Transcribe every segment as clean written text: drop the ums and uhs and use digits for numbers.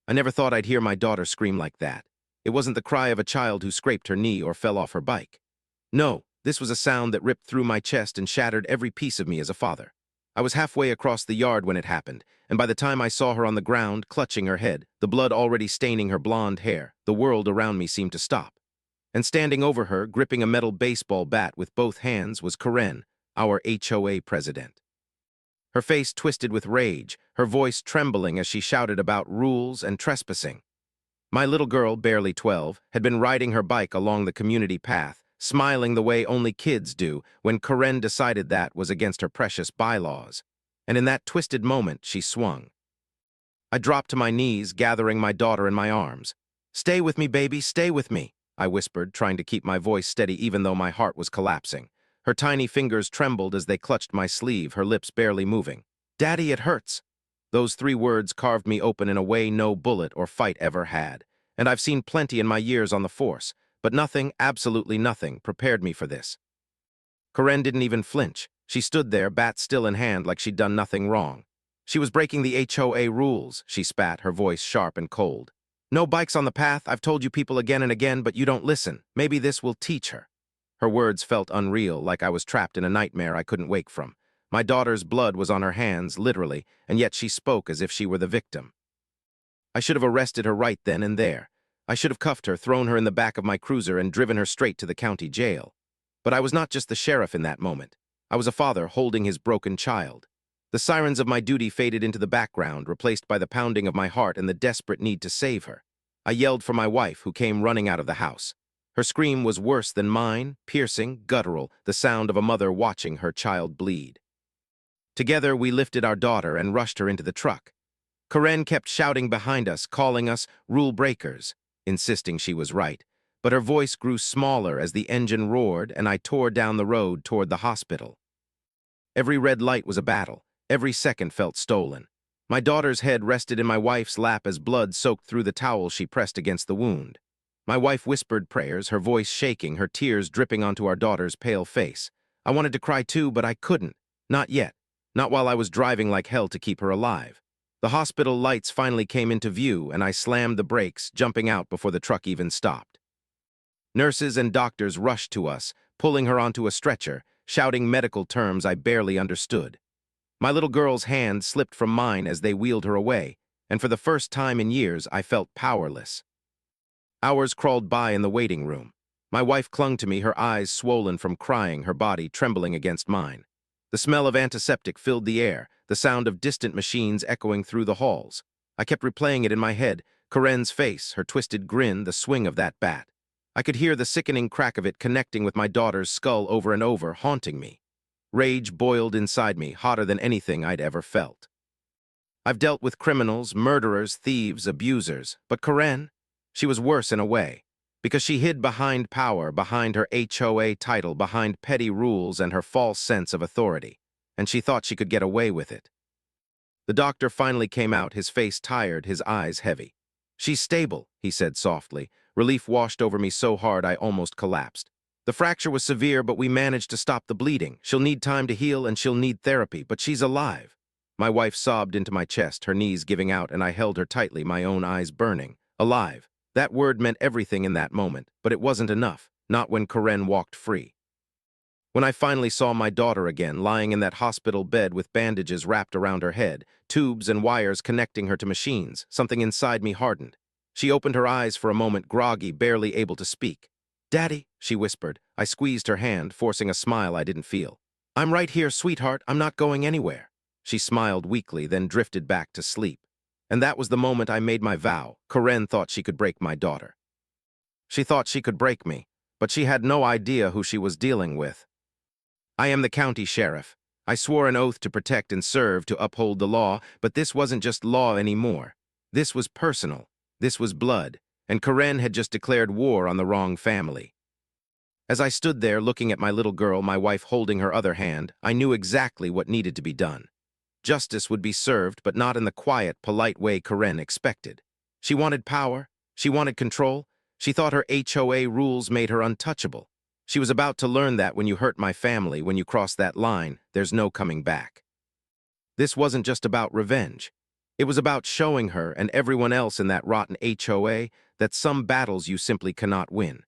I never thought I'd hear my daughter scream like that. It wasn't the cry of a child who scraped her knee or fell off her bike. No, this was a sound that ripped through my chest and shattered every piece of me as a father. I was halfway across the yard when it happened, and by the time I saw her on the ground, clutching her head, the blood already staining her blonde hair, the world around me seemed to stop. And standing over her, gripping a metal baseball bat with both hands, was Karen, our HOA president. Her face twisted with rage, her voice trembling as she shouted about rules and trespassing. My little girl, barely 12, had been riding her bike along the community path, smiling the way only kids do, when Karen decided that was against her precious bylaws. And in that twisted moment, she swung. I dropped to my knees, gathering my daughter in my arms. "Stay with me, baby, stay with me," I whispered, trying to keep my voice steady even though my heart was collapsing. Her tiny fingers trembled as they clutched my sleeve, her lips barely moving. "Daddy, it hurts." Those 3 words carved me open in a way no bullet or fight ever had. And I've seen plenty in my years on the force, but nothing, absolutely nothing, prepared me for this. Karen didn't even flinch. She stood there, bat still in hand, like she'd done nothing wrong. She was breaking the HOA rules, she spat, her voice sharp and cold. "No bikes on the path, I've told you people again and again, but you don't listen. Maybe this will teach her." Her words felt unreal, like I was trapped in a nightmare I couldn't wake from. My daughter's blood was on her hands, literally, and yet she spoke as if she were the victim. I should have arrested her right then and there. I should have cuffed her, thrown her in the back of my cruiser, and driven her straight to the county jail. But I was not just the sheriff in that moment. I was a father holding his broken child. The sirens of my duty faded into the background, replaced by the pounding of my heart and the desperate need to save her. I yelled for my wife, who came running out of the house. Her scream was worse than mine, piercing, guttural, the sound of a mother watching her child bleed. Together, we lifted our daughter and rushed her into the truck. Karen kept shouting behind us, calling us rule breakers, insisting she was right, but her voice grew smaller as the engine roared and I tore down the road toward the hospital. Every red light was a battle. Every second felt stolen. My daughter's head rested in my wife's lap as blood soaked through the towel she pressed against the wound. My wife whispered prayers, her voice shaking, her tears dripping onto our daughter's pale face. I wanted to cry too, but I couldn't. Not yet. Not while I was driving like hell to keep her alive. The hospital lights finally came into view, and I slammed the brakes, jumping out before the truck even stopped. Nurses and doctors rushed to us, pulling her onto a stretcher, shouting medical terms I barely understood. My little girl's hand slipped from mine as they wheeled her away, and for the first time in years, I felt powerless. Hours crawled by in the waiting room. My wife clung to me, her eyes swollen from crying, her body trembling against mine. The smell of antiseptic filled the air, the sound of distant machines echoing through the halls. I kept replaying it in my head, Karen's face, her twisted grin, the swing of that bat. I could hear the sickening crack of it connecting with my daughter's skull over and over, haunting me. Rage boiled inside me, hotter than anything I'd ever felt. I've dealt with criminals, murderers, thieves, abusers, but Karen, she was worse in a way, because she hid behind power, behind her HOA title, behind petty rules and her false sense of authority, and she thought she could get away with it. The doctor finally came out, his face tired, his eyes heavy. "She's stable," he said softly. Relief washed over me so hard I almost collapsed. "The fracture was severe, but we managed to stop the bleeding. She'll need time to heal and she'll need therapy, but she's alive." My wife sobbed into my chest, her knees giving out, and I held her tightly, my own eyes burning. Alive. That word meant everything in that moment, but it wasn't enough, not when Karen walked free. When I finally saw my daughter again, lying in that hospital bed with bandages wrapped around her head, tubes and wires connecting her to machines, something inside me hardened. She opened her eyes for a moment, groggy, barely able to speak. "Daddy," she whispered. I squeezed her hand, forcing a smile I didn't feel. "I'm right here, sweetheart. I'm not going anywhere." She smiled weakly, then drifted back to sleep. And that was the moment I made my vow. Karen thought she could break my daughter. She thought she could break me, but she had no idea who she was dealing with. I am the county sheriff. I swore an oath to protect and serve, to uphold the law, but this wasn't just law anymore. This was personal. This was blood, and Karen had just declared war on the wrong family. As I stood there looking at my little girl, my wife holding her other hand, I knew exactly what needed to be done. Justice would be served, but not in the quiet, polite way Karen expected. She wanted power. She wanted control. She thought her HOA rules made her untouchable. She was about to learn that when you hurt my family, when you cross that line, there's no coming back. This wasn't just about revenge. It was about showing her and everyone else in that rotten HOA that some battles you simply cannot win.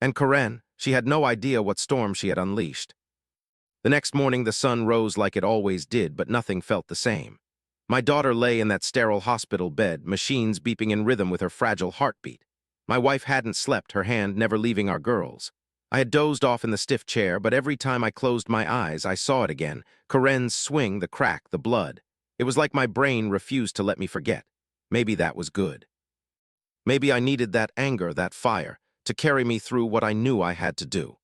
And Karen, she had no idea what storm she had unleashed. The next morning the sun rose like it always did, but nothing felt the same. My daughter lay in that sterile hospital bed, machines beeping in rhythm with her fragile heartbeat. My wife hadn't slept, her hand never leaving our girls. I had dozed off in the stiff chair, but every time I closed my eyes, I saw it again. Karen's swing, the crack, the blood. It was like my brain refused to let me forget. Maybe that was good. Maybe I needed that anger, that fire, to carry me through what I knew I had to do.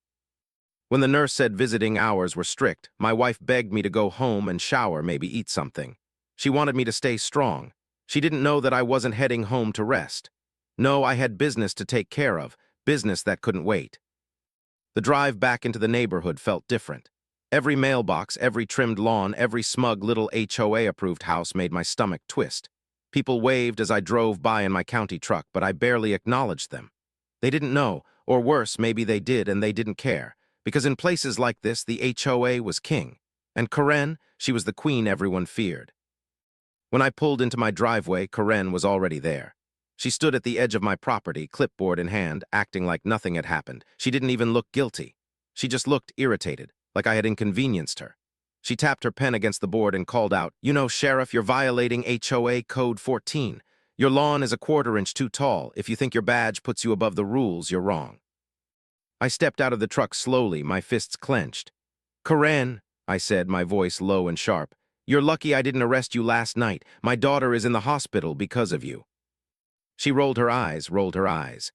When the nurse said visiting hours were strict, my wife begged me to go home and shower, maybe eat something. She wanted me to stay strong. She didn't know that I wasn't heading home to rest. No, I had business to take care of, business that couldn't wait. The drive back into the neighborhood felt different. Every mailbox, every trimmed lawn, every smug little HOA-approved house made my stomach twist. People waved as I drove by in my county truck, but I barely acknowledged them. They didn't know, or worse, maybe they did and they didn't care, because in places like this, the HOA was king. And Karen, she was the queen everyone feared. When I pulled into my driveway, Karen was already there. She stood at the edge of my property, clipboard in hand, acting like nothing had happened. She didn't even look guilty. She just looked irritated, like I had inconvenienced her. She tapped her pen against the board and called out, "You know, Sheriff, you're violating HOA Code 14. Your lawn is a quarter-inch too tall. If you think your badge puts you above the rules, you're wrong." I stepped out of the truck slowly, my fists clenched. "Karen," I said, my voice low and sharp, "you're lucky I didn't arrest you last night. My daughter is in the hospital because of you." She rolled her eyes, rolled her eyes.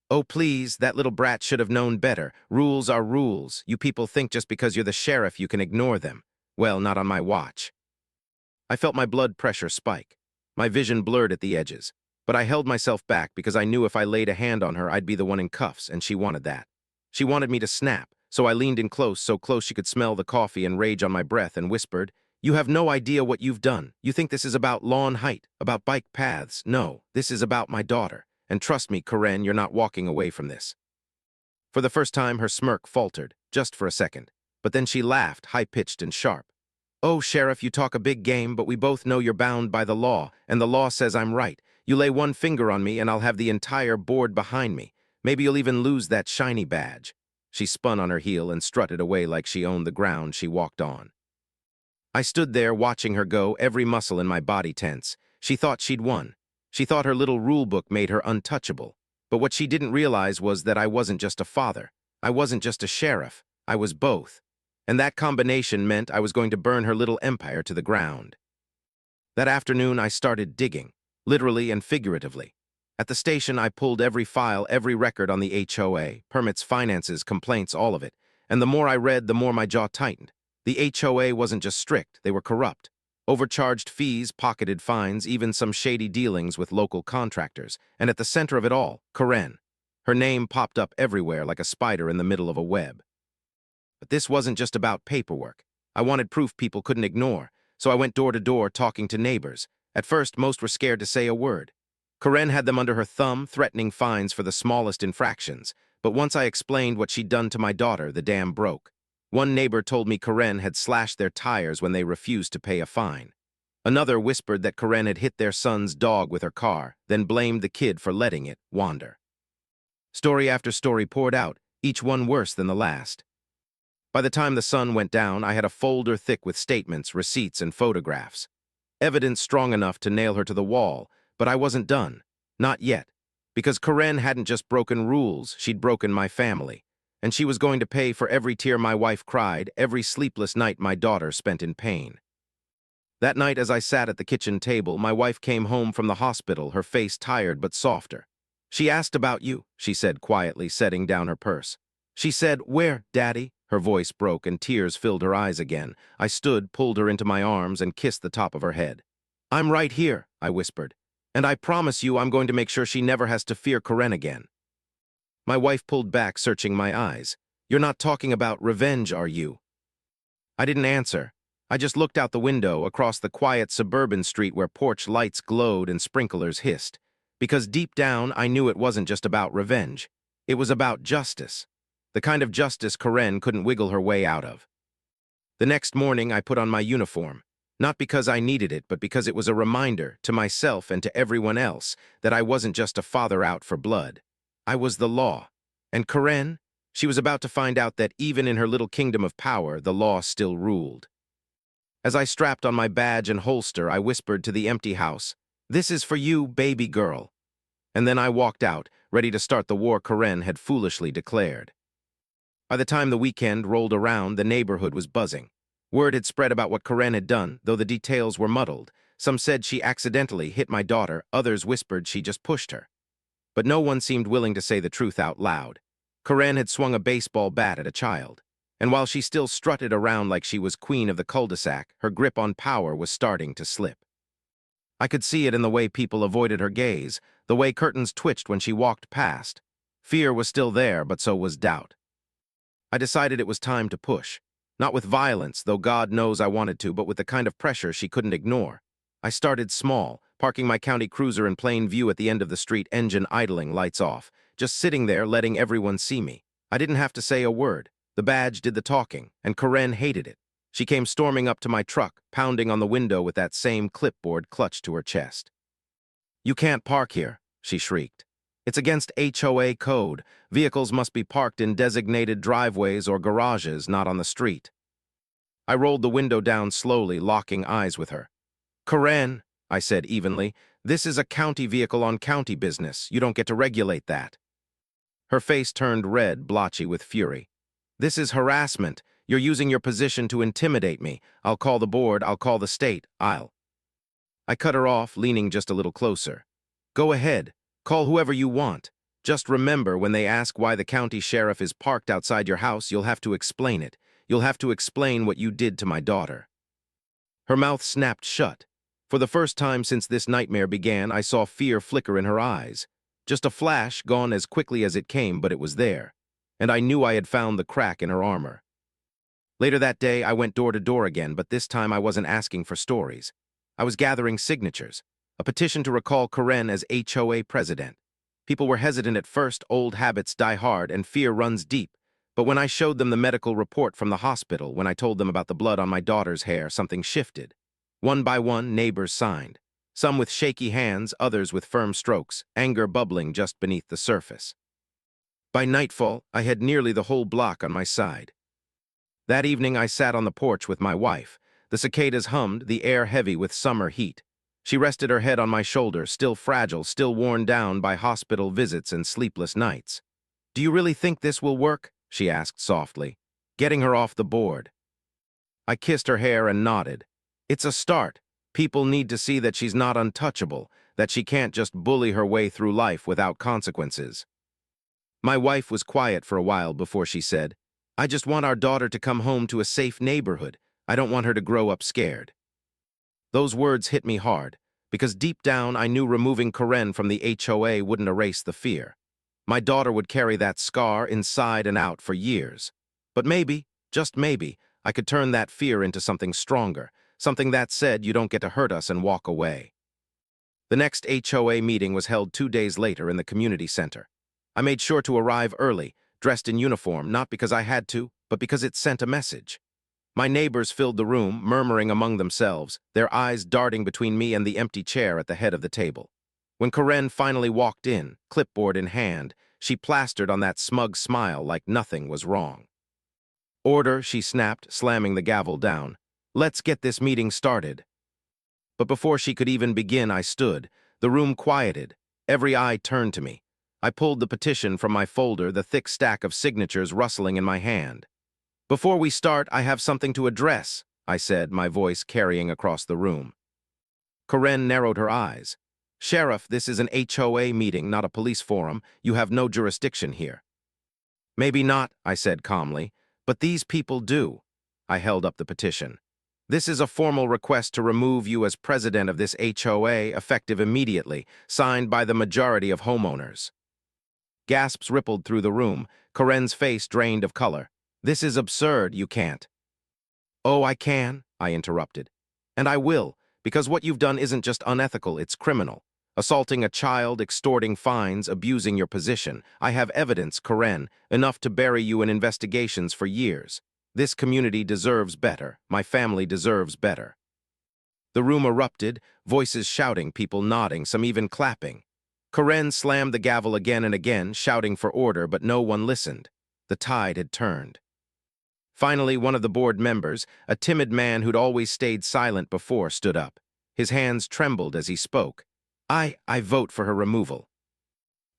"Oh, please, that little brat should have known better. Rules are rules. You people think just because you're the sheriff you can ignore them. Well, not on my watch." I felt my blood pressure spike. My vision blurred at the edges. But I held myself back because I knew if I laid a hand on her, I'd be the one in cuffs, and she wanted that. She wanted me to snap, so I leaned in close, so close she could smell the coffee and rage on my breath, and whispered, "You have no idea what you've done. You think this is about lawn height, about bike paths. No, this is about my daughter. And trust me, Karen, you're not walking away from this." For the first time, her smirk faltered, just for a second. But then she laughed, high-pitched and sharp. "Oh, Sheriff, you talk a big game, but we both know you're bound by the law, and the law says I'm right. You lay one finger on me, and I'll have the entire board behind me. Maybe you'll even lose that shiny badge." She spun on her heel and strutted away like she owned the ground she walked on. I stood there watching her go, every muscle in my body tense. She thought she'd won. She thought her little rule book made her untouchable. But what she didn't realize was that I wasn't just a father. I wasn't just a sheriff. I was both. And that combination meant I was going to burn her little empire to the ground. That afternoon, I started digging, literally and figuratively. At the station, I pulled every file, every record on the HOA, permits, finances, complaints, all of it. And the more I read, the more my jaw tightened. The HOA wasn't just strict, they were corrupt. Overcharged fees, pocketed fines, even some shady dealings with local contractors. And at the center of it all, Karen. Her name popped up everywhere like a spider in the middle of a web. But this wasn't just about paperwork. I wanted proof people couldn't ignore, so I went door to door talking to neighbors. At first, most were scared to say a word. Karen had them under her thumb, threatening fines for the smallest infractions. But once I explained what she'd done to my daughter, the dam broke. One neighbor told me Karen had slashed their tires when they refused to pay a fine. Another whispered that Karen had hit their son's dog with her car, then blamed the kid for letting it wander. Story after story poured out, each one worse than the last. By the time the sun went down, I had a folder thick with statements, receipts, and photographs. Evidence strong enough to nail her to the wall, but I wasn't done. Not yet. Because Karen hadn't just broken rules, she'd broken my family. And she was going to pay for every tear my wife cried, every sleepless night my daughter spent in pain. That night, as I sat at the kitchen table, my wife came home from the hospital, her face tired but softer. "She asked about you," she said quietly, setting down her purse. She said, "Where, Daddy?" Her voice broke and tears filled her eyes again. I stood, pulled her into my arms, and kissed the top of her head. "I'm right here," I whispered. "And I promise you I'm going to make sure she never has to fear Karen again." My wife pulled back, searching my eyes. "You're not talking about revenge, are you?" I didn't answer. I just looked out the window, across the quiet suburban street where porch lights glowed and sprinklers hissed. Because deep down, I knew it wasn't just about revenge. It was about justice. The kind of justice Karen couldn't wiggle her way out of. The next morning, I put on my uniform. Not because I needed it, but because it was a reminder to myself and to everyone else that I wasn't just a father out for blood. I was the law. And Karen, she was about to find out that even in her little kingdom of power, the law still ruled. As I strapped on my badge and holster, I whispered to the empty house, "This is for you, baby girl." And then I walked out, ready to start the war Karen had foolishly declared. By the time the weekend rolled around, the neighborhood was buzzing. Word had spread about what Karen had done, though the details were muddled. Some said she accidentally hit my daughter, others whispered she just pushed her. But no one seemed willing to say the truth out loud. Karen had swung a baseball bat at a child. And while she still strutted around like she was queen of the cul-de-sac, her grip on power was starting to slip. I could see it in the way people avoided her gaze, the way curtains twitched when she walked past. Fear was still there, but so was doubt. I decided it was time to push. Not with violence, though God knows I wanted to, but with the kind of pressure she couldn't ignore. I started small, parking my county cruiser in plain view at the end of the street, engine idling, lights off, just sitting there letting everyone see me. I didn't have to say a word. The badge did the talking, and Karen hated it. She came storming up to my truck, pounding on the window with that same clipboard clutched to her chest. "You can't park here," she shrieked. "It's against HOA code. Vehicles must be parked in designated driveways or garages, not on the street." I rolled the window down slowly, locking eyes with her. "Karen," I said evenly, "this is a county vehicle on county business. You don't get to regulate that." Her face turned red, blotchy with fury. "This is harassment. You're using your position to intimidate me. I'll call the board, I'll call the state, I cut her off, leaning just a little closer. "Go ahead. Call whoever you want. Just remember, when they ask why the county sheriff is parked outside your house, you'll have to explain it. You'll have to explain what you did to my daughter." Her mouth snapped shut. For the first time since this nightmare began, I saw fear flicker in her eyes. Just a flash, gone as quickly as it came, but it was there. And I knew I had found the crack in her armor. Later that day, I went door to door again, but this time I wasn't asking for stories. I was gathering signatures, a petition to recall Karen as HOA president. People were hesitant at first, old habits die hard, and fear runs deep. But when I showed them the medical report from the hospital, when I told them about the blood on my daughter's hair, something shifted. One by one, neighbors signed. Some with shaky hands, others with firm strokes, anger bubbling just beneath the surface. By nightfall, I had nearly the whole block on my side. That evening, I sat on the porch with my wife. The cicadas hummed, the air heavy with summer heat. She rested her head on my shoulder, still fragile, still worn down by hospital visits and sleepless nights. "Do you really think this will work?" she asked softly, getting her off the board. I kissed her hair and nodded. "It's a start. People need to see that she's not untouchable, that she can't just bully her way through life without consequences." My wife was quiet for a while before she said, "I just want our daughter to come home to a safe neighborhood. I don't want her to grow up scared." Those words hit me hard, because deep down I knew removing Karen from the HOA wouldn't erase the fear. My daughter would carry that scar inside and out for years. But maybe, just maybe, I could turn that fear into something stronger, something that said, "You don't get to hurt us," and walk away. The next HOA meeting was held 2 days later in the community center. I made sure to arrive early, dressed in uniform, not because I had to, but because it sent a message. My neighbors filled the room, murmuring among themselves, their eyes darting between me and the empty chair at the head of the table. When Karen finally walked in, clipboard in hand, she plastered on that smug smile like nothing was wrong. "Order," she snapped, slamming the gavel down. "Let's get this meeting started." But before she could even begin, I stood. The room quieted. Every eye turned to me. I pulled the petition from my folder, the thick stack of signatures rustling in my hand. "Before we start, I have something to address," I said, my voice carrying across the room. Karen narrowed her eyes. "Sheriff, this is an HOA meeting, not a police forum. You have no jurisdiction here." "Maybe not," I said calmly, "but these people do." I held up the petition. "This is a formal request to remove you as president of this HOA, effective immediately, signed by the majority of homeowners." Gasps rippled through the room. Karen's face drained of color. "This is absurd. You can't." "Oh, I can," I interrupted. "And I will, because what you've done isn't just unethical, it's criminal. Assaulting a child, extorting fines, abusing your position. I have evidence, Karen, enough to bury you in investigations for years. This community deserves better. My family deserves better." The room erupted, voices shouting, people nodding, some even clapping. Karen slammed the gavel again and again, shouting for order, but no one listened. The tide had turned. Finally, one of the board members, a timid man who'd always stayed silent before, stood up. His hands trembled as he spoke. I vote for her removal.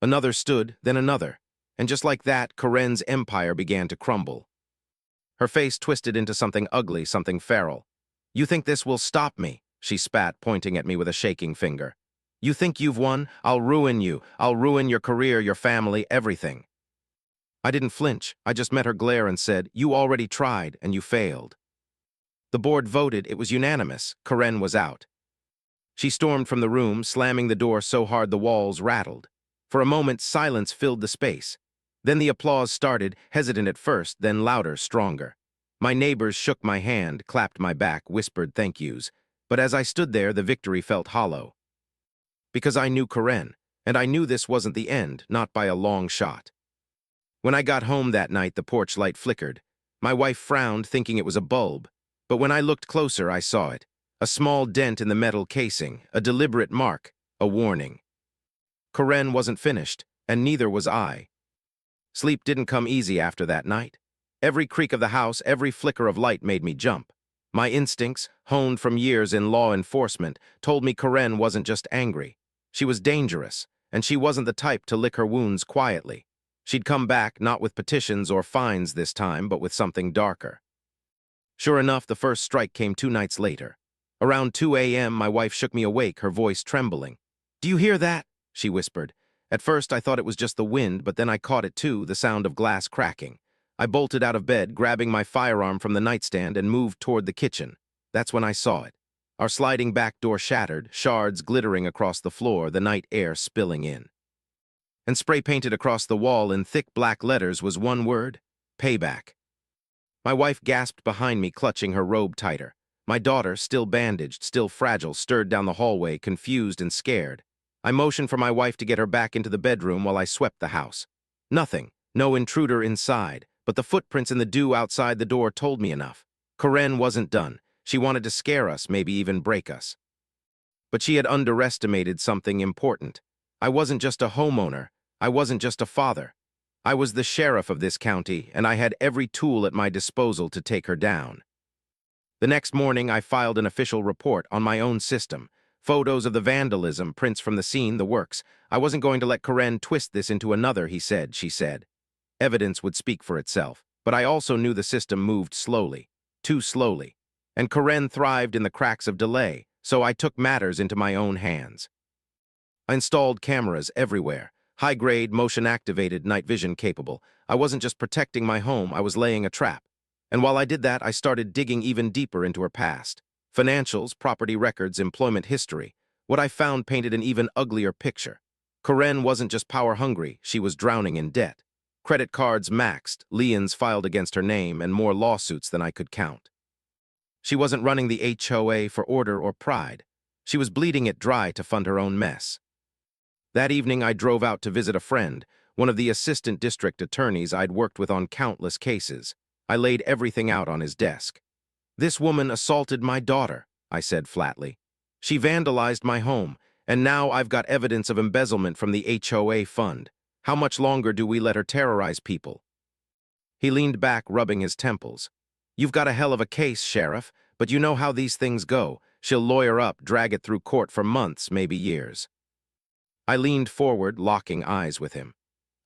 Another stood, then another. And just like that, Karen's empire began to crumble. Her face twisted into something ugly, something feral. "You think this will stop me?" she spat, pointing at me with a shaking finger. "You think you've won? I'll ruin you. I'll ruin your career, your family, everything." I didn't flinch. I just met her glare and said, "You already tried, and you failed." The board voted. It was unanimous. Karen was out. She stormed from the room, slamming the door so hard the walls rattled. For a moment, silence filled the space. Then the applause started, hesitant at first, then louder, stronger. My neighbors shook my hand, clapped my back, whispered thank yous. But as I stood there, the victory felt hollow. Because I knew Karen, and I knew this wasn't the end, not by a long shot. When I got home that night, the porch light flickered. My wife frowned, thinking it was a bulb. But when I looked closer, I saw it. A small dent in the metal casing, a deliberate mark, a warning. Karen wasn't finished, and neither was I. Sleep didn't come easy after that night. Every creak of the house, every flicker of light made me jump. My instincts, honed from years in law enforcement, told me Karen wasn't just angry. She was dangerous, and she wasn't the type to lick her wounds quietly. She'd come back, not with petitions or fines this time, but with something darker. Sure enough, the first strike came 2 nights later. Around 2 a.m., my wife shook me awake, her voice trembling. "Do you hear that?" she whispered. At first, I thought it was just the wind, but then I caught it too, the sound of glass cracking. I bolted out of bed, grabbing my firearm from the nightstand, and moved toward the kitchen. That's when I saw it. Our sliding back door shattered, shards glittering across the floor, the night air spilling in. And spray-painted across the wall in thick black letters was one word: payback. My wife gasped behind me, clutching her robe tighter. My daughter, still bandaged, still fragile, stirred down the hallway, confused and scared. I motioned for my wife to get her back into the bedroom while I swept the house. Nothing, no intruder inside, but the footprints in the dew outside the door told me enough. Karen wasn't done. She wanted to scare us, maybe even break us. But she had underestimated something important. I wasn't just a homeowner. I wasn't just a father. I was the sheriff of this county, and I had every tool at my disposal to take her down. The next morning, I filed an official report on my own system. Photos of the vandalism, prints from the scene, the works. I wasn't going to let Karen twist this into another, she said. Evidence would speak for itself, but I also knew the system moved slowly, too slowly. And Karen thrived in the cracks of delay, so I took matters into my own hands. I installed cameras everywhere, high-grade, motion-activated, night vision capable. I wasn't just protecting my home, I was laying a trap. And while I did that, I started digging even deeper into her past. Financials, property records, employment history. What I found painted an even uglier picture. Karen wasn't just power-hungry, she was drowning in debt. Credit cards maxed, liens filed against her name, and more lawsuits than I could count. She wasn't running the HOA for order or pride. She was bleeding it dry to fund her own mess. That evening, I drove out to visit a friend, one of the assistant district attorneys I'd worked with on countless cases. I laid everything out on his desk. "This woman assaulted my daughter," I said flatly. "She vandalized my home, and now I've got evidence of embezzlement from the HOA fund. How much longer do we let her terrorize people?" He leaned back, rubbing his temples. "You've got a hell of a case, Sheriff, but you know how these things go. She'll lawyer up, drag it through court for months, maybe years." I leaned forward, locking eyes with him.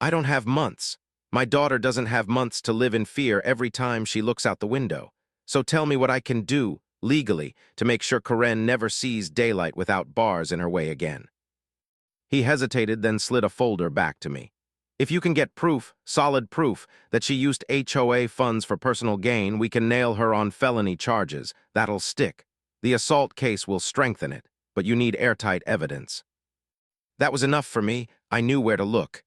"I don't have months. My daughter doesn't have months to live in fear every time she looks out the window. So tell me what I can do, legally, to make sure Karen never sees daylight without bars in her way again." He hesitated, then slid a folder back to me. "If you can get proof, solid proof, that she used HOA funds for personal gain, we can nail her on felony charges. That'll stick. The assault case will strengthen it, but you need airtight evidence." That was enough for me. I knew where to look.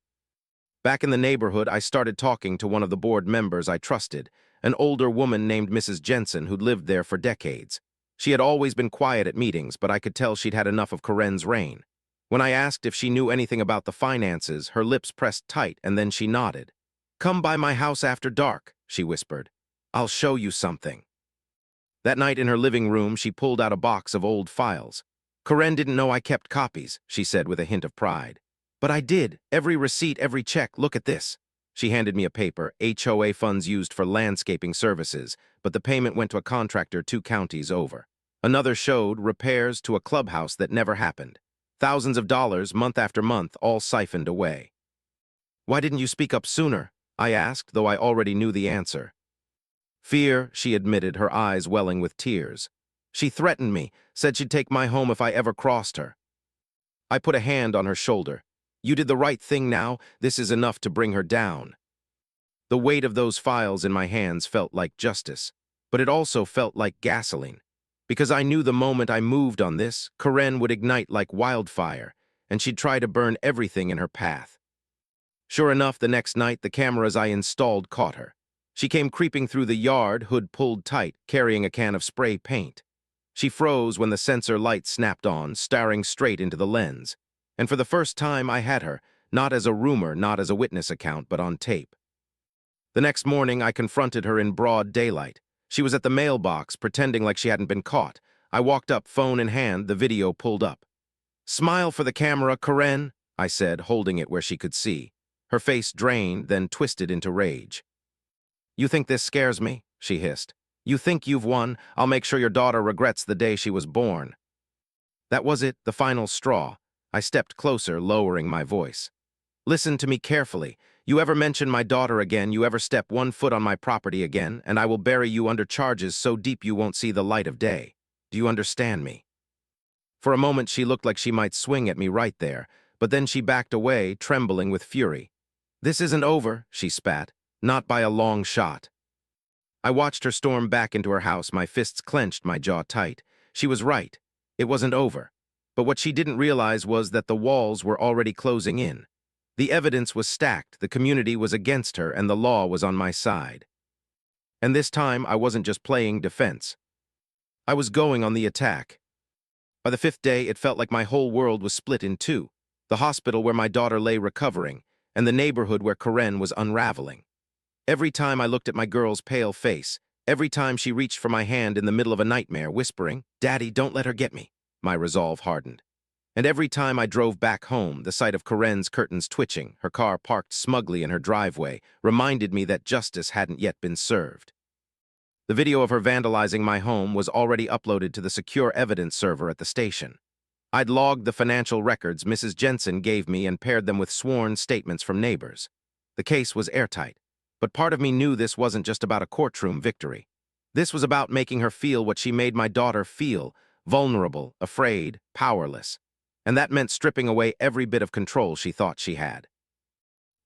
Back in the neighborhood, I started talking to one of the board members I trusted, an older woman named Mrs. Jensen who'd lived there for decades. She had always been quiet at meetings, but I could tell she'd had enough of Karen's reign. When I asked if she knew anything about the finances, her lips pressed tight, and then she nodded. "Come by my house after dark," she whispered. "I'll show you something." That night in her living room, she pulled out a box of old files. Karen didn't know I kept copies, she said with a hint of pride. But I did. Every receipt, every check, look at this. She handed me a paper, HOA funds used for landscaping services, but the payment went to a contractor 2 counties over. Another showed repairs to a clubhouse that never happened. Thousands of dollars, month after month, all siphoned away. Why didn't you speak up sooner? I asked, though I already knew the answer. Fear, she admitted, her eyes welling with tears. She threatened me, said she'd take my home if I ever crossed her. I put a hand on her shoulder. You did the right thing now. This is enough to bring her down. The weight of those files in my hands felt like justice, but it also felt like gasoline. Because I knew the moment I moved on this, Karen would ignite like wildfire, and she'd try to burn everything in her path. Sure enough, the next night, the cameras I installed caught her. She came creeping through the yard, hood pulled tight, carrying a can of spray paint. She froze when the sensor light snapped on, staring straight into the lens. And for the first time, I had her, not as a rumor, not as a witness account, but on tape. The next morning, I confronted her in broad daylight. She was at the mailbox, pretending like she hadn't been caught. I walked up, phone in hand, the video pulled up. "Smile for the camera, Karen," I said, holding it where she could see. Her face drained, then twisted into rage. "You think this scares me?" she hissed. "You think you've won? I'll make sure your daughter regrets the day she was born." That was it, the final straw. I stepped closer, lowering my voice. "Listen to me carefully. You ever mention my daughter again, you ever step 1 foot on my property again, and I will bury you under charges so deep you won't see the light of day. Do you understand me?" For a moment, she looked like she might swing at me right there, but then she backed away, trembling with fury. "This isn't over," she spat. "Not by a long shot." I watched her storm back into her house, my fists clenched, my jaw tight. She was right. It wasn't over. But what she didn't realize was that the walls were already closing in. The evidence was stacked, the community was against her, and the law was on my side. And this time, I wasn't just playing defense. I was going on the attack. By the 5th day, it felt like my whole world was split in two. The hospital where my daughter lay recovering, and the neighborhood where Karen was unraveling. Every time I looked at my girl's pale face, every time she reached for my hand in the middle of a nightmare, whispering, "Daddy, don't let her get me," my resolve hardened. And every time I drove back home, the sight of Karen's curtains twitching, her car parked smugly in her driveway, reminded me that justice hadn't yet been served. The video of her vandalizing my home was already uploaded to the secure evidence server at the station. I'd logged the financial records Mrs. Jensen gave me and paired them with sworn statements from neighbors. The case was airtight, but part of me knew this wasn't just about a courtroom victory. This was about making her feel what she made my daughter feel, vulnerable, afraid, powerless. And that meant stripping away every bit of control she thought she had.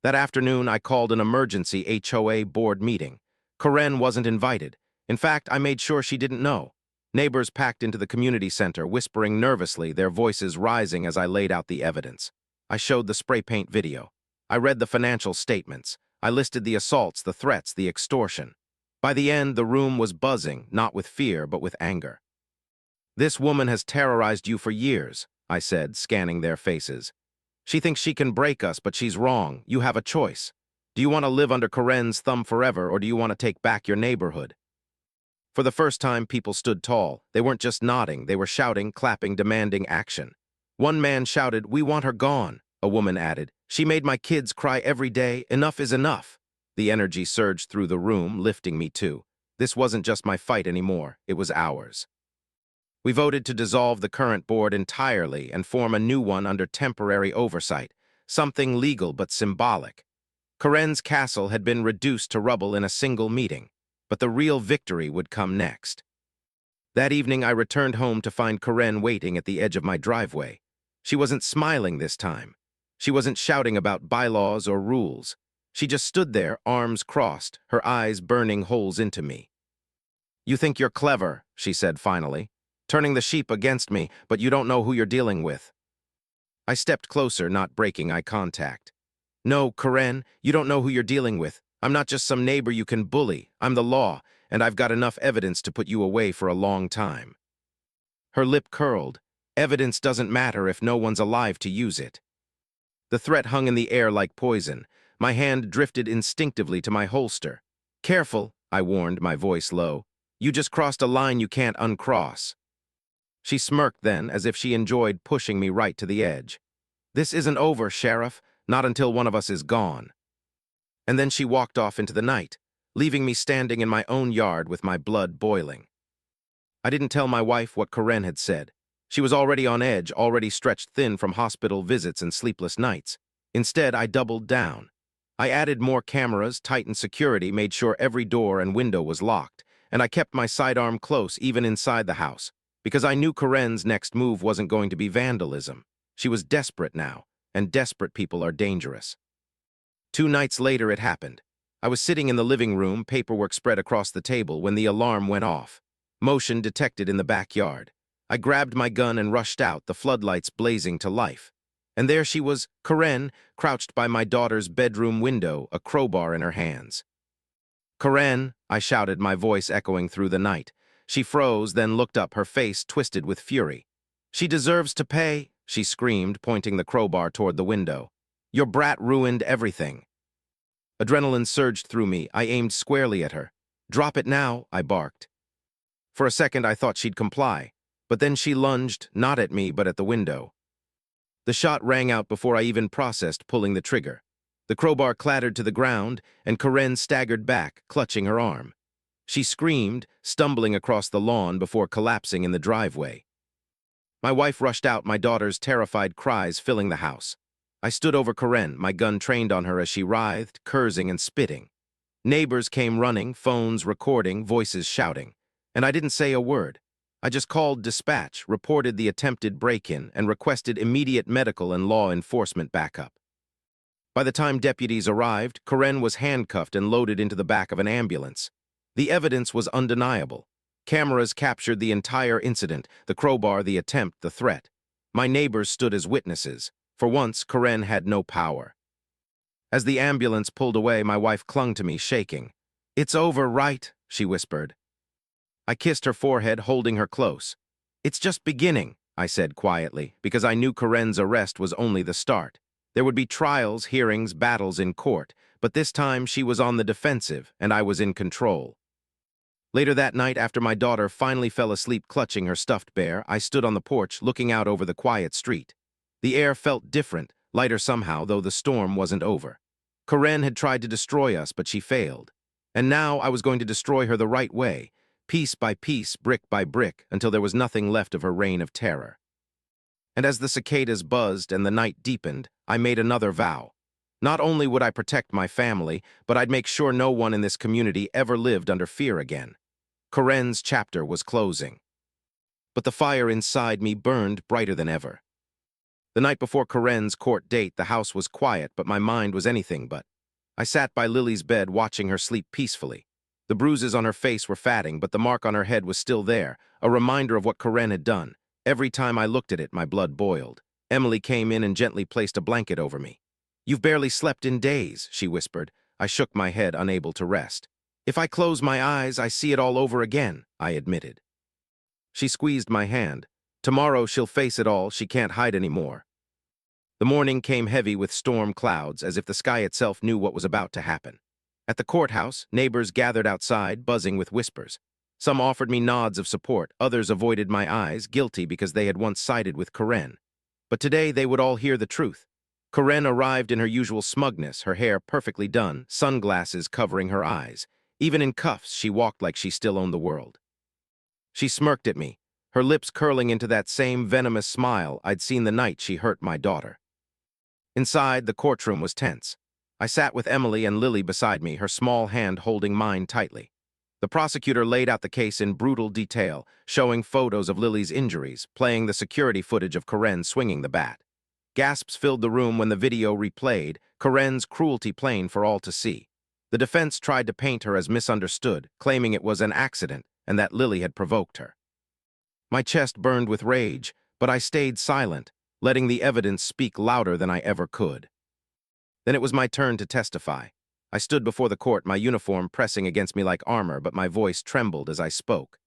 That afternoon, I called an emergency HOA board meeting. Karen wasn't invited. In fact, I made sure she didn't know. Neighbors packed into the community center, whispering nervously, their voices rising as I laid out the evidence. I showed the spray paint video. I read the financial statements. I listed the assaults, the threats, the extortion. By the end, the room was buzzing, not with fear, but with anger. "This woman has terrorized you for years," I said, scanning their faces. "She thinks she can break us, but she's wrong. You have a choice. Do you want to live under Karen's thumb forever, or do you want to take back your neighborhood?" For the first time, people stood tall. They weren't just nodding, they were shouting, clapping, demanding action. One man shouted, "We want her gone." A woman added, "She made my kids cry every day. Enough is enough." The energy surged through the room, lifting me too. This wasn't just my fight anymore, it was ours. We voted to dissolve the current board entirely and form a new one under temporary oversight, something legal but symbolic. Karen's castle had been reduced to rubble in a single meeting, but the real victory would come next. That evening, I returned home to find Karen waiting at the edge of my driveway. She wasn't smiling this time. She wasn't shouting about bylaws or rules. She just stood there, arms crossed, her eyes burning holes into me. "You think you're clever," she said finally, "turning the sheep against me, but you don't know who you're dealing with." I stepped closer, not breaking eye contact. "No, Karen, you don't know who you're dealing with. I'm not just some neighbor you can bully. I'm the law, and I've got enough evidence to put you away for a long time." Her lip curled. Evidence doesn't matter if no one's alive to use it. The threat hung in the air like poison. My hand drifted instinctively to my holster. "Careful," I warned, my voice low. You just crossed a line you can't uncross." She smirked then, as if she enjoyed pushing me right to the edge. "This isn't over, Sheriff, not until one of us is gone." And then she walked off into the night, leaving me standing in my own yard with my blood boiling. I didn't tell my wife what Karen had said. She was already on edge, already stretched thin from hospital visits and sleepless nights. Instead, I doubled down. I added more cameras, tightened security, made sure every door and window was locked, and I kept my sidearm close even inside the house, because I knew Karen's next move wasn't going to be vandalism. She was desperate now, and desperate people are dangerous. 2 nights later, it happened. I was sitting in the living room, paperwork spread across the table, when the alarm went off. Motion detected in the backyard. I grabbed my gun and rushed out, the floodlights blazing to life. And there she was, Karen, crouched by my daughter's bedroom window, a crowbar in her hands. "Karen," I shouted, my voice echoing through the night. She froze, then looked up, her face twisted with fury. "She deserves to pay," she screamed, pointing the crowbar toward the window. "Your brat ruined everything." Adrenaline surged through me. I aimed squarely at her. "Drop it now," I barked. For a second, I thought she'd comply, but then she lunged, not at me, but at the window. The shot rang out before I even processed pulling the trigger. The crowbar clattered to the ground, and Karen staggered back, clutching her arm. She screamed, stumbling across the lawn before collapsing in the driveway. My wife rushed out, my daughter's terrified cries filling the house. I stood over Karen, my gun trained on her as she writhed, cursing and spitting. Neighbors came running, phones recording, voices shouting. And I didn't say a word. I just called dispatch, reported the attempted break-in, and requested immediate medical and law enforcement backup. By the time deputies arrived, Karen was handcuffed and loaded into the back of an ambulance. The evidence was undeniable. Cameras captured the entire incident, the crowbar, the attempt, the threat. My neighbors stood as witnesses. For once, Karen had no power. As the ambulance pulled away, my wife clung to me, shaking. "It's over, right?" she whispered. I kissed her forehead, holding her close. "It's just beginning," I said quietly, because I knew Karen's arrest was only the start. There would be trials, hearings, battles in court, but this time she was on the defensive, and I was in control. Later that night, after my daughter finally fell asleep clutching her stuffed bear, I stood on the porch, looking out over the quiet street. The air felt different, lighter somehow, though the storm wasn't over. Karen had tried to destroy us, but she failed. And now I was going to destroy her the right way, piece by piece, brick by brick, until there was nothing left of her reign of terror. And as the cicadas buzzed and the night deepened, I made another vow. Not only would I protect my family, but I'd make sure no one in this community ever lived under fear again. Karen's chapter was closing. But the fire inside me burned brighter than ever. The night before Karen's court date, the house was quiet, but my mind was anything but. I sat by Lily's bed, watching her sleep peacefully. The bruises on her face were fading, but the mark on her head was still there, a reminder of what Karen had done. Every time I looked at it, my blood boiled. Emily came in and gently placed a blanket over me. "You've barely slept in days," she whispered. I shook my head, unable to rest. "If I close my eyes, I see it all over again," I admitted. She squeezed my hand. "Tomorrow she'll face it all, she can't hide anymore." The morning came heavy with storm clouds, as if the sky itself knew what was about to happen. At the courthouse, neighbors gathered outside, buzzing with whispers. Some offered me nods of support, others avoided my eyes, guilty because they had once sided with Karen. But today they would all hear the truth. Karen arrived in her usual smugness, her hair perfectly done, sunglasses covering her eyes. Even in cuffs, she walked like she still owned the world. She smirked at me, her lips curling into that same venomous smile I'd seen the night she hurt my daughter. Inside, the courtroom was tense. I sat with Emily and Lily beside me, her small hand holding mine tightly. The prosecutor laid out the case in brutal detail, showing photos of Lily's injuries, playing the security footage of Karen swinging the bat. Gasps filled the room when the video replayed, Karen's cruelty plain for all to see. The defense tried to paint her as misunderstood, claiming it was an accident and that Lily had provoked her. My chest burned with rage, but I stayed silent, letting the evidence speak louder than I ever could. Then it was my turn to testify. I stood before the court, my uniform pressing against me like armor, but my voice trembled as I spoke.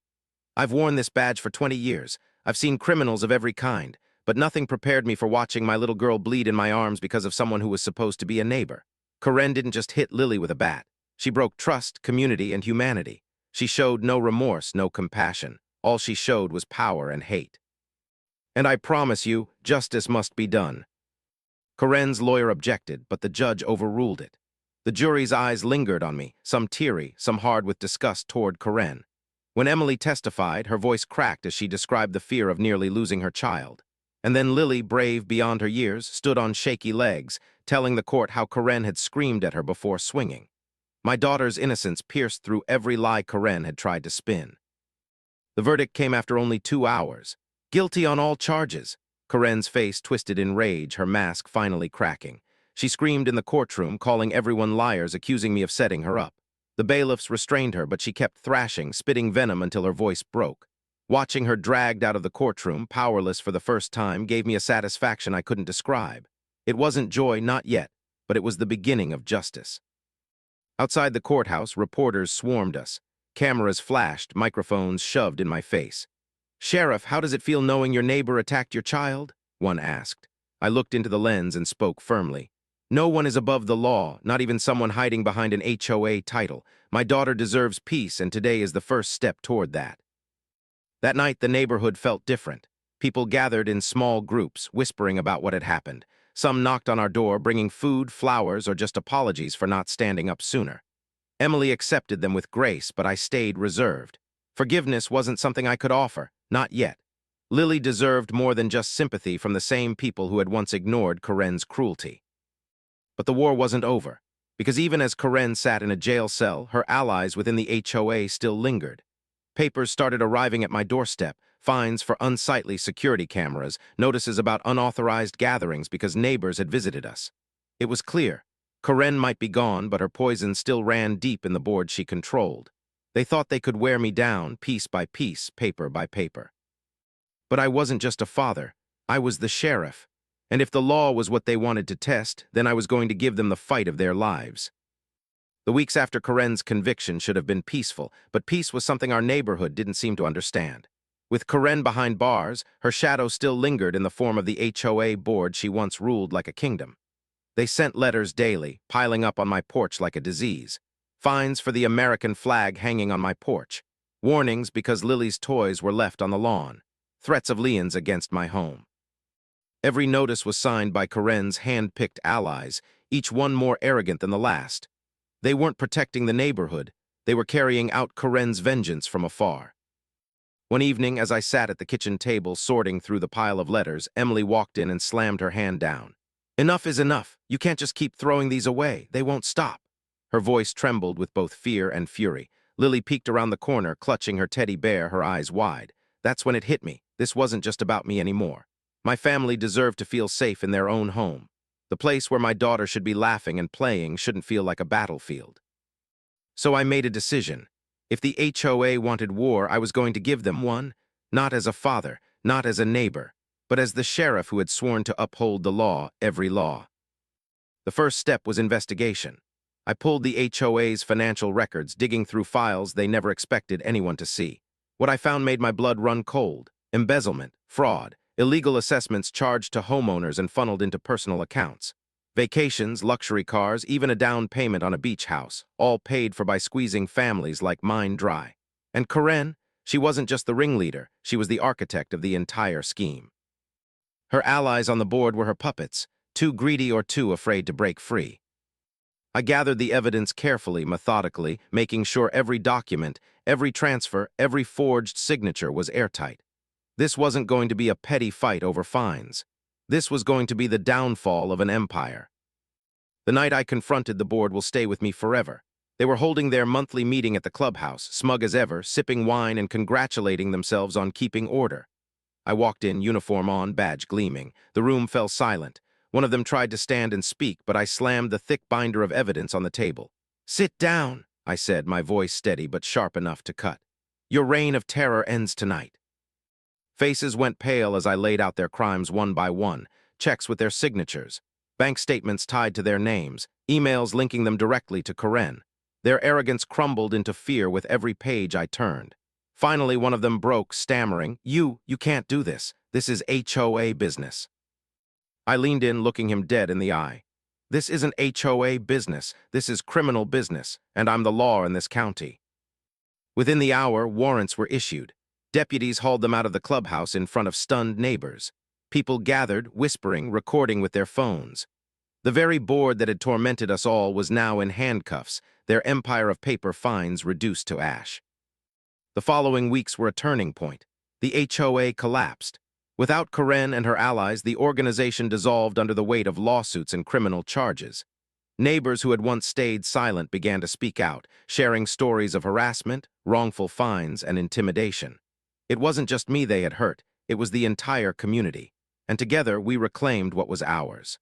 "I've worn this badge for 20 years. I've seen criminals of every kind, but nothing prepared me for watching my little girl bleed in my arms because of someone who was supposed to be a neighbor. Karen didn't just hit Lily with a bat. She broke trust, community, and humanity. She showed no remorse, no compassion. All she showed was power and hate. And I promise you, justice must be done. Karen's lawyer objected, but the judge overruled it. The jury's eyes lingered on me, some teary, some hard with disgust toward Karen. When Emily testified, her voice cracked as she described the fear of nearly losing her child. And then Lily, brave beyond her years, stood on shaky legs, telling the court how Karen had screamed at her before swinging. My daughter's innocence pierced through every lie Karen had tried to spin. The verdict came after only 2 hours. Guilty on all charges. Karen's face twisted in rage, her mask finally cracking. She screamed in the courtroom, calling everyone liars, accusing me of setting her up. The bailiffs restrained her, but she kept thrashing, spitting venom until her voice broke. Watching her dragged out of the courtroom, powerless for the first time, gave me a satisfaction I couldn't describe. It wasn't joy, not yet, but it was the beginning of justice. Outside the courthouse, reporters swarmed us. Cameras flashed, microphones shoved in my face. "Sheriff, how does it feel knowing your neighbor attacked your child?" one asked. I looked into the lens and spoke firmly. "No one is above the law, not even someone hiding behind an HOA title. My daughter deserves peace, and today is the first step toward that." That night, the neighborhood felt different. People gathered in small groups, whispering about what had happened. Some knocked on our door, bringing food, flowers, or just apologies for not standing up sooner. Emily accepted them with grace, but I stayed reserved. Forgiveness wasn't something I could offer, not yet. Lily deserved more than just sympathy from the same people who had once ignored Karen's cruelty. But the war wasn't over, because even as Karen sat in a jail cell, her allies within the HOA still lingered. Papers started arriving at my doorstep, fines for unsightly security cameras, notices about unauthorized gatherings because neighbors had visited us. It was clear. Karen might be gone, but her poison still ran deep in the board she controlled. They thought they could wear me down, piece by piece, paper by paper. But I wasn't just a father. I was the sheriff. And if the law was what they wanted to test, then I was going to give them the fight of their lives. The weeks after Karen's conviction should have been peaceful, but peace was something our neighborhood didn't seem to understand. With Karen behind bars, her shadow still lingered in the form of the HOA board she once ruled like a kingdom. They sent letters daily, piling up on my porch like a disease. Fines for the American flag hanging on my porch. Warnings because Lily's toys were left on the lawn. Threats of liens against my home. Every notice was signed by Karen's hand-picked allies, each one more arrogant than the last. They weren't protecting the neighborhood. They were carrying out Karen's vengeance from afar. One evening, as I sat at the kitchen table sorting through the pile of letters, Emily walked in and slammed her hand down. "Enough is enough. You can't just keep throwing these away. They won't stop." Her voice trembled with both fear and fury. Lily peeked around the corner, clutching her teddy bear, her eyes wide. That's when it hit me. This wasn't just about me anymore. My family deserved to feel safe in their own home. The place where my daughter should be laughing and playing shouldn't feel like a battlefield. So I made a decision. If the HOA wanted war, I was going to give them one, not as a father, not as a neighbor, but as the sheriff who had sworn to uphold the law, every law. The first step was investigation. I pulled the HOA's financial records, digging through files they never expected anyone to see. What I found made my blood run cold. Embezzlement, fraud, illegal assessments charged to homeowners and funneled into personal accounts. Vacations, luxury cars, even a down payment on a beach house, all paid for by squeezing families like mine dry. And Karen, she wasn't just the ringleader, she was the architect of the entire scheme. Her allies on the board were her puppets, too greedy or too afraid to break free. I gathered the evidence carefully, methodically, making sure every document, every transfer, every forged signature was airtight. This wasn't going to be a petty fight over fines. This was going to be the downfall of an empire. The night I confronted the board will stay with me forever. They were holding their monthly meeting at the clubhouse, smug as ever, sipping wine and congratulating themselves on keeping order. I walked in, uniform on, badge gleaming. The room fell silent. One of them tried to stand and speak, but I slammed the thick binder of evidence on the table. "Sit down," I said, my voice steady but sharp enough to cut. "Your reign of terror ends tonight." Faces went pale as I laid out their crimes one by one, checks with their signatures, bank statements tied to their names, emails linking them directly to Karen. Their arrogance crumbled into fear with every page I turned. Finally, one of them broke, stammering, You can't do this. This is HOA business." I leaned in, looking him dead in the eye. "This isn't HOA business. This is criminal business, and I'm the law in this county." Within the hour, warrants were issued. Deputies hauled them out of the clubhouse in front of stunned neighbors. People gathered, whispering, recording with their phones. The very board that had tormented us all was now in handcuffs, their empire of paper fines reduced to ash. The following weeks were a turning point. The HOA collapsed. Without Karen and her allies, the organization dissolved under the weight of lawsuits and criminal charges. Neighbors who had once stayed silent began to speak out, sharing stories of harassment, wrongful fines, and intimidation. It wasn't just me they had hurt, it was the entire community. And together, we reclaimed what was ours.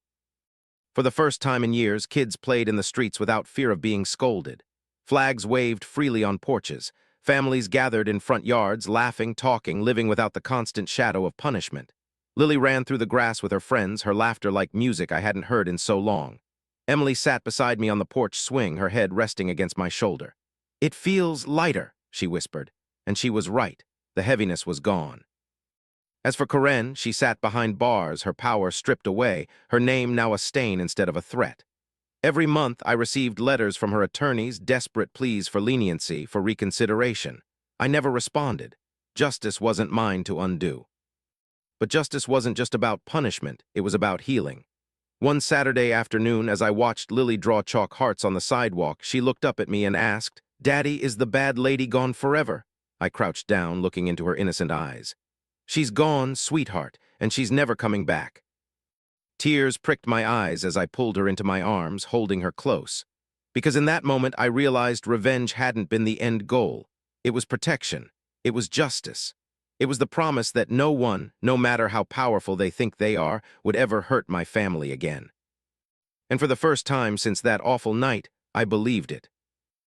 For the first time in years, kids played in the streets without fear of being scolded. Flags waved freely on porches. Families gathered in front yards, laughing, talking, living without the constant shadow of punishment. Lily ran through the grass with her friends, her laughter like music I hadn't heard in so long. Emily sat beside me on the porch swing, her head resting against my shoulder. "It feels lighter," she whispered, and she was right. The heaviness was gone. As for Karen, she sat behind bars, her power stripped away, her name now a stain instead of a threat. Every month, I received letters from her attorneys, desperate pleas for leniency, for reconsideration. I never responded. Justice wasn't mine to undo. But justice wasn't just about punishment, it was about healing. One Saturday afternoon, as I watched Lily draw chalk hearts on the sidewalk, she looked up at me and asked, "Daddy, is the bad lady gone forever?" I crouched down, looking into her innocent eyes. "She's gone, sweetheart, and she's never coming back." Tears pricked my eyes as I pulled her into my arms, holding her close. Because in that moment I realized revenge hadn't been the end goal. It was protection. It was justice. It was the promise that no one, no matter how powerful they think they are, would ever hurt my family again. And for the first time since that awful night, I believed it.